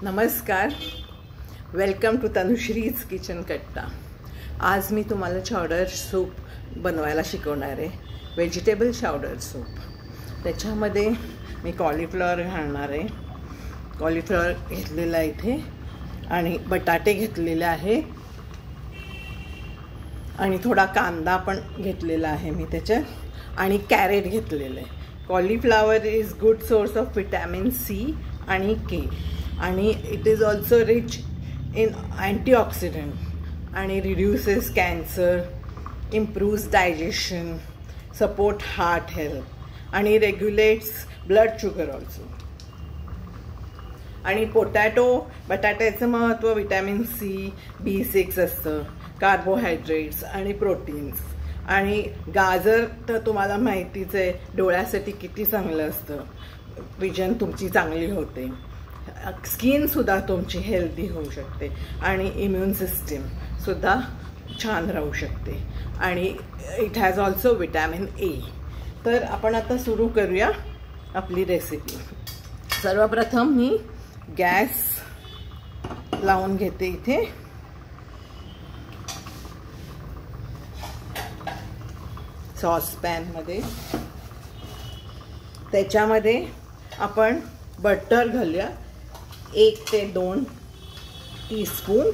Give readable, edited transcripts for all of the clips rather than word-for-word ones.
नमस्कार, welcome to Tanushree's kitchen कट्टा। आज मी तुम्हाला चौडर सूप बनवायला शिकवणार आहे। Vegetable chowder soup. त्याच्यामध्ये मी कॉलीफ्लॉवर घालणार आहे। कॉलीफ्लॉवर घेतलेला आहे इथे आणि बटाटे घेतलेले आहे आणि थोडा कांदा पण घेतलेला आहे मी त्याच्यात आणि कॅरेट घेतलेलं आहे। Cauliflower is good source of vitamin C आणि के आणि it is also rich in antioxidant आणि reduces cancer, improves digestion, support heart health आणि रेग्युलेट्स ब्लड शुगर ऑल्सो। आणि बटाट्याचं महत्त्व विटॅमिन सी, B6 असतं, कार्बोहायड्रेट्स आणि प्रोटीन्स। आणि गाजर तर तुम्हाला माहितीच आहे, डोळ्यासाठी किती चांगलं असतं, विजन तुमची चांगली होते, स्किनसुद्धा तुमची हेल्दी होऊ शकते आणि इम्युन सिस्टीमसुद्धा छान राहू शकते आणि it has also vitamin A. तर आपण आता सुरू करूया आपली रेसिपी। सर्वप्रथम मी गॅस लावून घेते इथे। सॉसपॅनमध्ये त्याच्यामध्ये आपण बटर घालूया 1 ते 2 टीस्पून।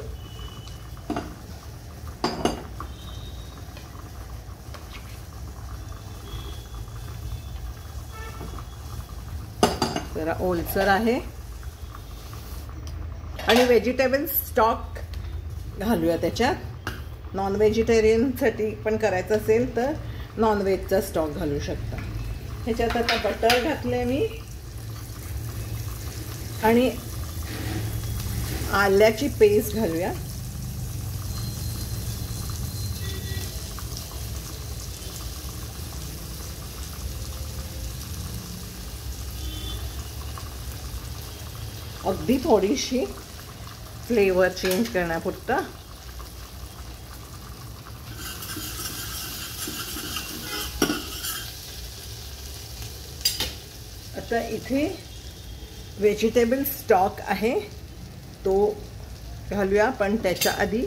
जरा ओलसर आहे आणि व्हेजिटेबल स्टॉक घालूया त्याच्यात। नॉन व्हेजिटेरियनसाठी पण करायचं असेल तर नॉन व्हेजचा स्टॉक घालू शकता। ह्याच्यात आता बटर घातले मी आणि आल्याची पेस्ट घालूया। अगदी थोडीशी फ्लेवर चेंज करण्यापुरता। आता इथे व्हेजिटेबल स्टॉक आहे तो घालूया, पण त्याच्या आधी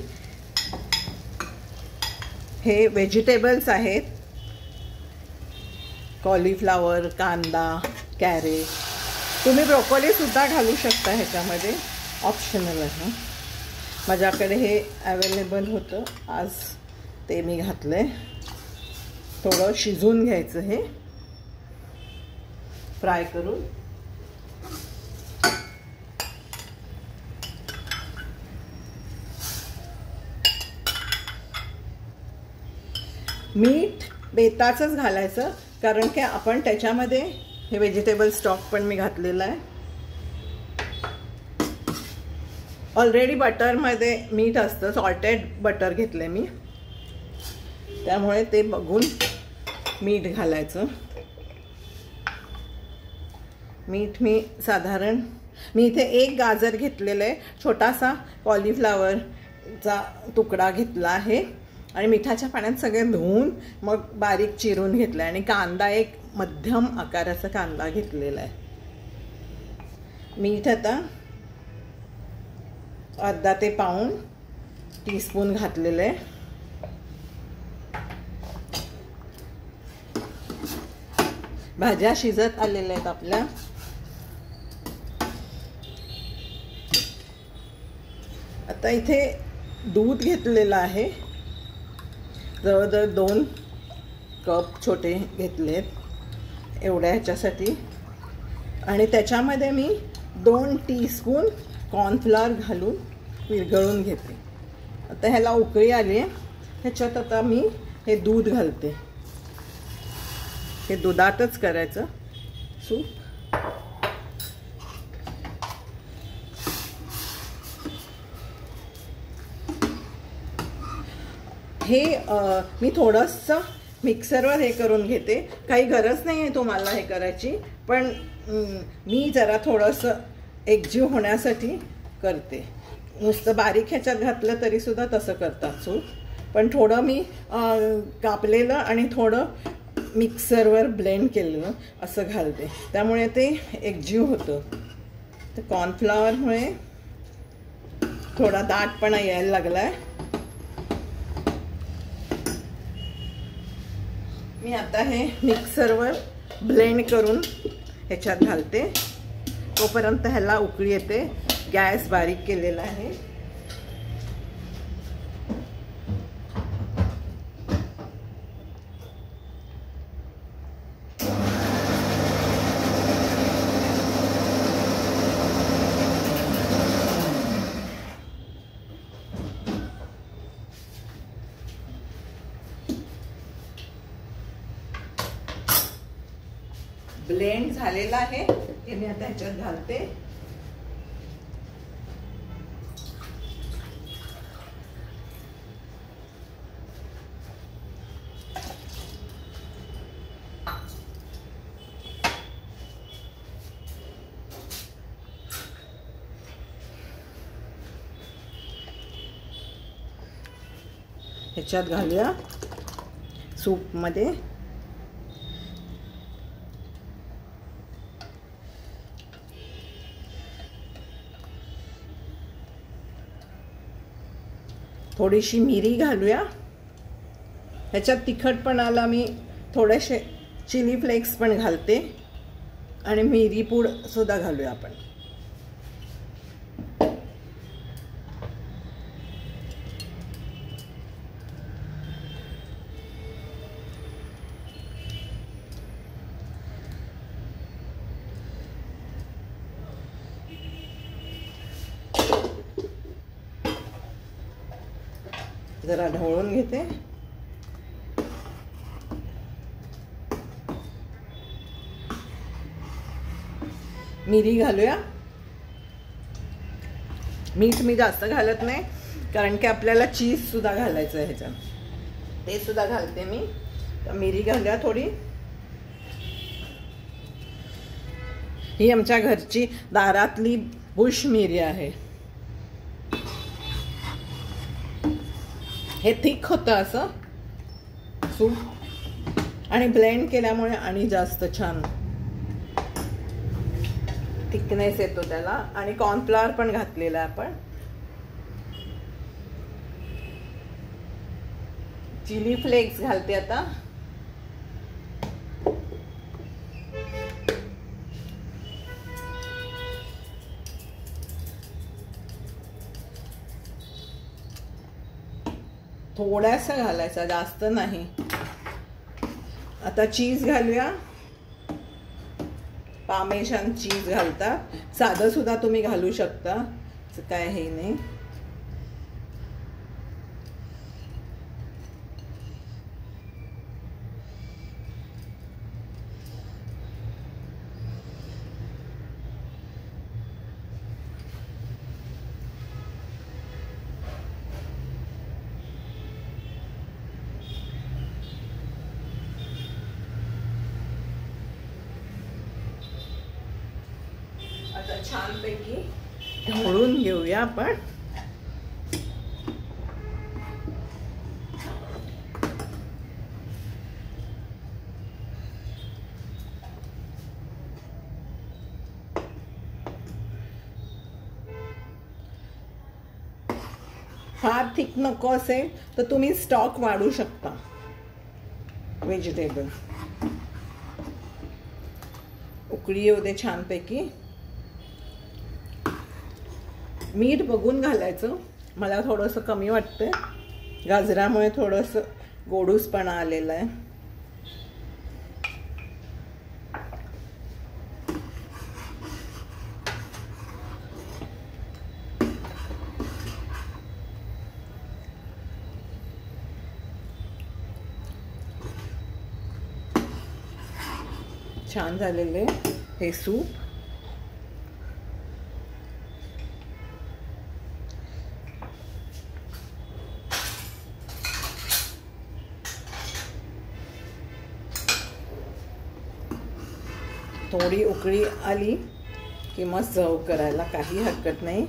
हे व्हेजिटेबल्स आहेत, कॉलीफ्लॉवर, कांदा, कॅरेट, तुम्ही ब्रोकोली सुद्धा घालू शकता, ह्याच्यामध्ये ऑप्शनल आहे। माझ्याकडे हे अवेलेबल होतं आज, ते मी घातलंय। थोडं शिजवून घ्यायचं हे फ्राय करून। मीठ बेताचंच घालायचं, कारण की आपण त्याच्यामध्ये हे व्हेजिटेबल स्टॉक पण मी घातलेला आहे। ऑलरेडी बटरमध्ये मीठ असतं, सॉल्टेड बटर घेतले मी, त्यामुळे ते बघून मीठ घालायचं। मीठ मी इथे 1 गाजर घेतलेलं आहे, छोटासा कॉलीफ्लॉवरचा तुकडा घेतला आहे आणि मिठाच्या पाण्यात सगळे धुवून मग बारीक चिरून घेतलं आहे। आणि कांदा, एक मध्यम आकाराचा कांदा घेतलेला आहे। मीठ आता अर्धा ते पाऊण टीस्पून घातलेलं आहे। भाज्या शिजत आलेल्या आहेत आपल्या। आता इथे दूध घेतलेलं आहे, जवळजवळ 2 कप छोटे घेतलेत एवढ्या ह्याच्यासाठी। आणि त्याच्यामध्ये मी 2 टीस्पून कॉर्नफ्लॉवर घालून विरघळून घेते। आता ह्याला उकळी आली आहे, ह्याच्यात आता मी हे दूध घालते। हे दुधातच करायचं सूप। हे मी थोडंसं मिक्सरवर हे करून घेते, काही गरज नाही आहे तुम्हाला हे करायची, पण मी जरा थोडंसं एकजीव होण्यासाठी करते। नुसतं बारीक ह्याच्यात घातलं तरीसुद्धा तसं करतात सूप, पण थोडं मी कापलेलं आणि थोडं मिक्सरवर ब्लेंड केलेलं असं घालते, त्यामुळे ते एकजीव होतं। तर कॉर्नफ्लॉवरमुळे थोडा दाटपणा यायला लागलाय. मी आता हे मिक्सरवर ब्लेंड करून ह्याच्यात घालते. तोपर्यंत ह्याला उकळी येते. गॅस बारीक केलेला आहे. ब्लेंड झालेला आहे. हे मी आता ह्याच्यात घालते. ह्याच्यात घालूया सूप मध्ये. थोडीशी मिरी घालूया. ह्याच्यात तिखटपणाला मी थोडेसे चिली फ्लेक्स पण घालते आणि मिरी पूड सुद्धा घालूया आपण. जरा ढवळून घेते. मिरी घालूया. मीठ मी जास्त घालत नाही कारण की आपल्याला चीज सुद्धा घालायचं आहे ह्याच्यात. ते सुद्धा घालते मी. तर मिरी घालूया थोडी. ही आमच्या घरची दारातली बुश मिरी आहे. हे थिक होतं असं सूप आणि ब्लेंड केल्यामुळे आणि जास्त छान थिकनेस येतो त्याला. आणि कॉर्नफ्लॉवर पण घातलेला आपण. चिली फ्लेक्स घालते आता. थोडासा घालायचा, जास्त नाही. आता चीज घालूया. पामेशान चीज घालतात. साधं सुद्धा तुम्ही घालू शकता, काय हे नाही. आता छानपैकी ढवळून घेऊया आपण. फार थिक नको असेल तर तुम्ही स्टॉक वाढू शकता व्हेजिटेबल. उकळी येऊ दे छानपैकी. मीठ बघून घालायचं. मला थोडंसं कमी वाटतंय. गाजरामुळे थोडंसं गोडूसपणा आलेला आहे. छान झालेले हे सूप. थोडी उकळी आली की मग सर्व करायला काही हरकत नाही.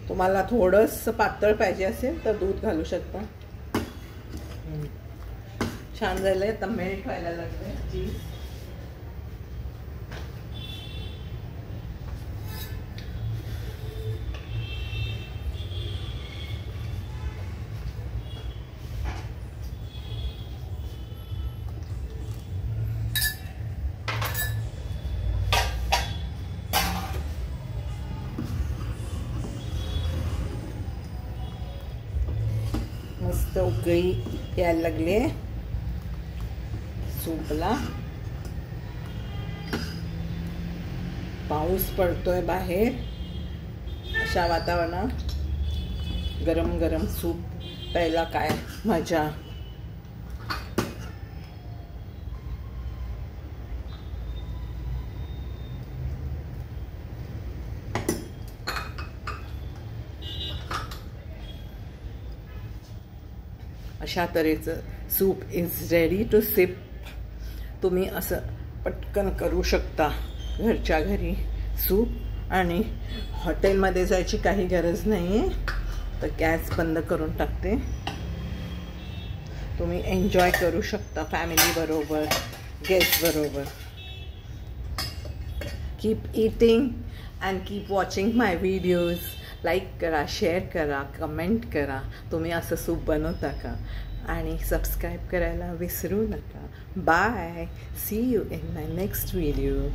तुम्हाला थोडंसं पातळ पाहिजे असेल तर दूध घालू शकता. छान झालंय. आता मेल्ट व्हायला लागलंय चीज. मस्त उकळी यायला लागली सूपला. पाऊस पडतोय बाहेर. अशा वातावरणात गरम गरम सूप प्यायला काय मजा. अशा तऱ्हेचं soup is ready to sip. तुम्ही असं पटकन करू शकता घरच्या घरी सूप. आणि हॉटेलमध्ये जायची काही गरज नाही आहे. तर गॅस बंद करून टाकते. तुम्ही एन्जॉय करू शकता फॅमिली बरोबर, गेस्ट बरोबर. Keep eating and keep watching my videos. Like करा, शेअर करा, कमेंट करा. तुम्ही असं सूप बनवता का? आणि सबस्क्राईब करायला विसरू नका. Bye. See you in my next video.